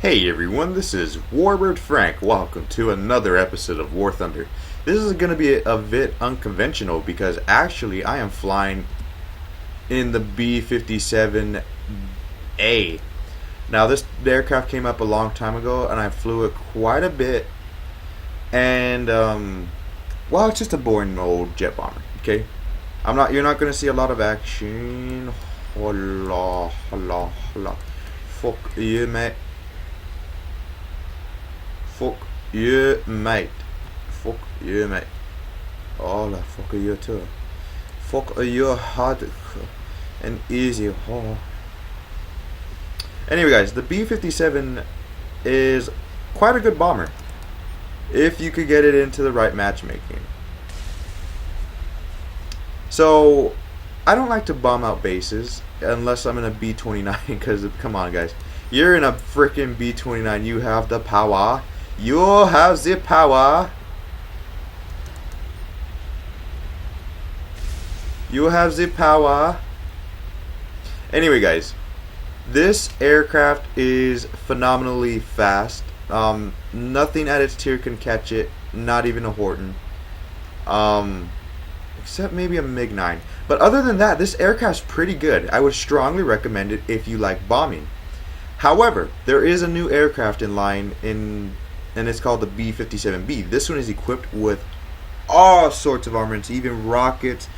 Hey everyone, this is Warbird Frank. Welcome to another episode of War Thunder. This is going to be a bit unconventional because actually I am flying in the B-57A. Now this aircraft came up a long time ago and I flew it quite a bit. And well, it's just a boring old jet bomber, okay? You're not going to see a lot of action. Hola, hola, hola. Fuck you, mate. Fuck you, mate. Fuck you, mate. Oh, the fuck are you too? Fuck are you hard and easy. Oh. Anyway, guys, the B-57 is quite a good bomber if you could get it into the right matchmaking. So, I don't like to bomb out bases unless I'm in a B-29 because, come on, guys. You're in a freaking B-29. You have the power. You have the power. You have the power. Anyway, guys, this aircraft is phenomenally fast. Nothing at its tier can catch it. Not even a Horton. Except maybe a MiG-9. But other than that, this aircraft's pretty good. I would strongly recommend it if you like bombing. However, there is a new aircraft in line and it's called the B-57B. This one is equipped with all sorts of armaments, even rockets,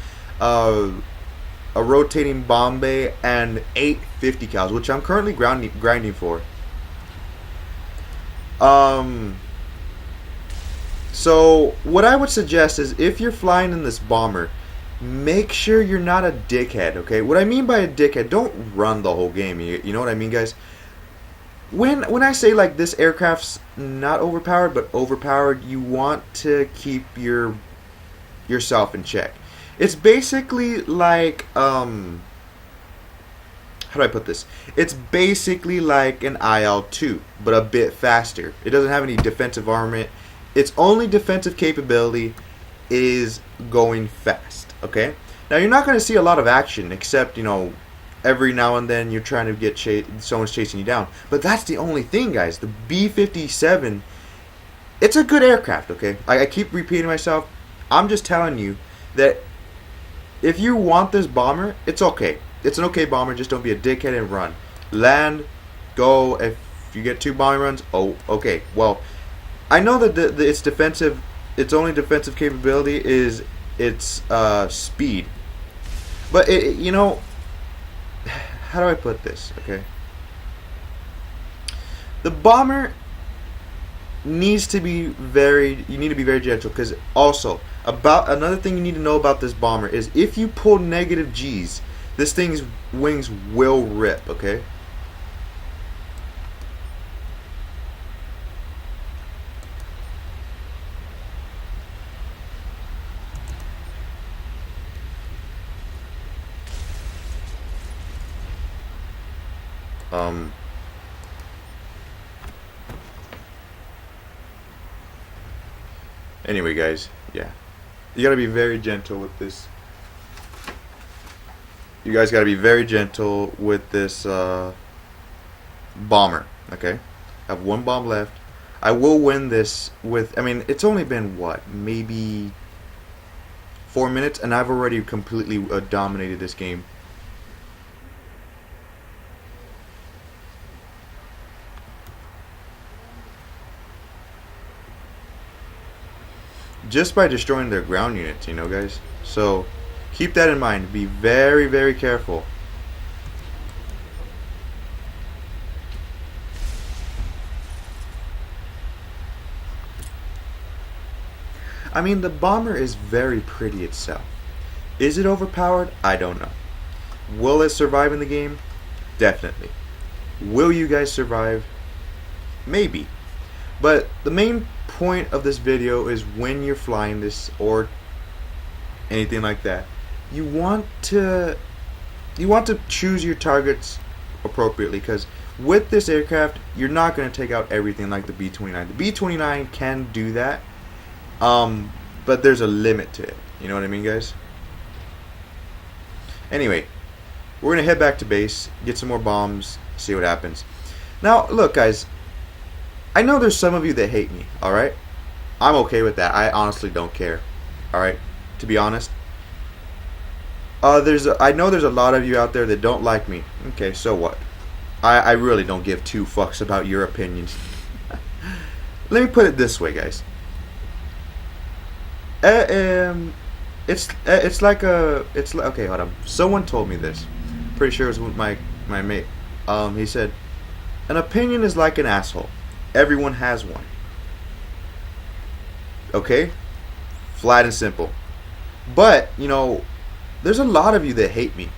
a rotating bomb bay, and 8 50 cals, which I'm currently grinding for. So what I would suggest is if you're flying in this bomber, make sure you're not a dickhead, okay? What I mean by a dickhead, don't run the whole game. You know what I mean, guys? When I say like this aircraft's not overpowered but overpowered, you want to keep yourself in check. It's basically like how do I put this? It's basically like an IL-2 but a bit faster. It doesn't have any defensive armament. Its only defensive capability is going fast, okay? Now you're not going to see a lot of action except, you know, every now and then you're trying to get someone's chasing you down. But that's the only thing, guys. The B-57, it's a good aircraft, okay? I keep repeating myself. I'm just telling you that if you want this bomber, it's okay. It's an okay bomber. Just don't be a dickhead and run. Land, go. If you get 2 bombing runs, oh, okay. Well, I know that its defensive, its only defensive capability is its speed. But, you know, how do I put this? Okay. The bomber needs to be you need to be very gentle, because also about another thing you need to know about this bomber is if you pull negative G's, this thing's wings will rip, okay? Anyway, guys, yeah, you gotta be very gentle with this. You guys gotta be very gentle with this bomber, okay? I have 1 bomb left. I will win this with, I mean, it's only been, what, maybe 4 minutes, and I've already completely dominated this game. Just by destroying their ground units, you know, guys. So keep that in mind. Be very, very careful. I mean, the bomber is very pretty itself. Is it overpowered? I don't know. Will it survive in the game? Definitely. Will you guys survive? Maybe. But the main point of this video is when you're flying this or anything like that, you want to choose your targets appropriately, because with this aircraft you're not going to take out everything like the B-29. The B-29 can do that, but there's a limit to it. You know what I mean, guys? Anyway, we're going to head back to base, get some more bombs, see what happens. Now, look, guys, I know there's some of you that hate me, alright? I'm okay with that. I honestly don't care. Alright? To be honest. I know there's a lot of you out there that don't like me. Okay, so what? I really don't give two fucks about your opinions. Let me put it this way, guys. It's like okay, hold on. Someone told me this. Pretty sure it was my mate. He said, an opinion is like an asshole. Everyone has one. Okay? Flat and simple. But, you know, there's a lot of you that hate me.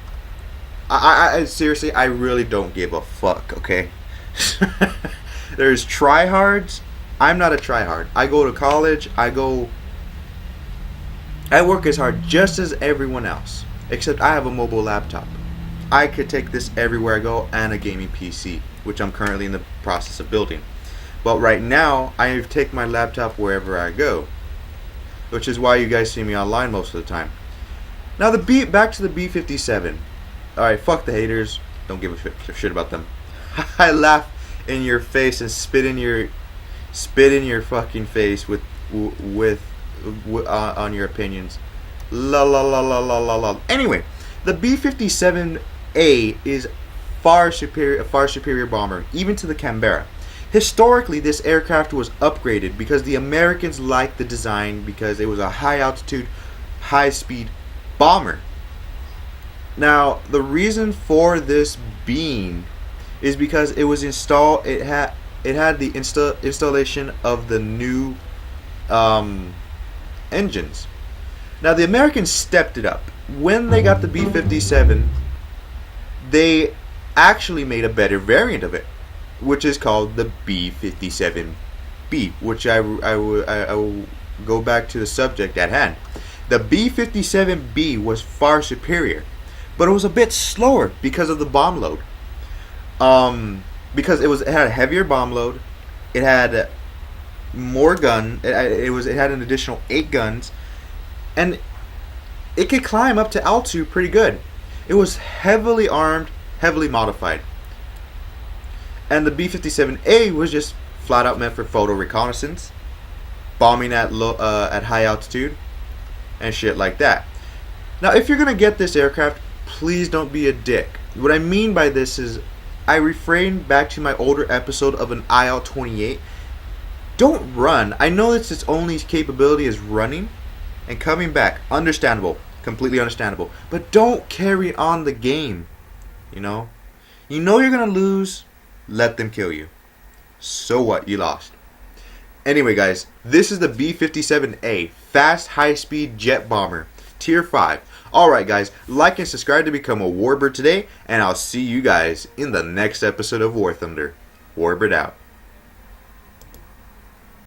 I seriously, I really don't give a fuck, okay? There's tryhards. I'm not a tryhard. I go to college. I work as hard just as everyone else. Except I have a mobile laptop. I could take this everywhere I go, and a gaming PC, which I'm currently in the process of building. But right now, I take my laptop wherever I go, which is why you guys see me online most of the time. Now back to the B-57. Alright, fuck the haters. Don't give a shit about them. I laugh in your face and spit in your fucking face on your opinions. La la la la la la la. Anyway, the B-57A is a far superior bomber, even to the Canberra. Historically, this aircraft was upgraded because the Americans liked the design because it was a high altitude, high speed bomber. Now, the reason for this being is because it was installed. It had the installation of the new engines. Now, the Americans stepped it up when they got the B-57. They actually made a better variant of it, which is called the B-57B, which I will go back to the subject at hand. The B-57B was far superior, but it was a bit slower because of the bomb load. Because it had a heavier bomb load, it had more gun. It had an additional 8 guns, and it could climb up to altitude pretty good. It was heavily armed, heavily modified. And the B-57A was just flat out meant for photo reconnaissance, bombing at high altitude, and shit like that. Now, if you're gonna get this aircraft, please don't be a dick. What I mean by this is, I refrain back to my older episode of an IL-28. Don't run. I know that its only capability is running and coming back. Understandable. Completely understandable. But don't carry on the game. You know you're gonna lose. Let them kill you. So what? You lost. Anyway, guys, this is the B-57A, fast, high-speed jet bomber, Tier 5. Alright, guys, like and subscribe to become a Warbird today, and I'll see you guys in the next episode of War Thunder. Warbird out.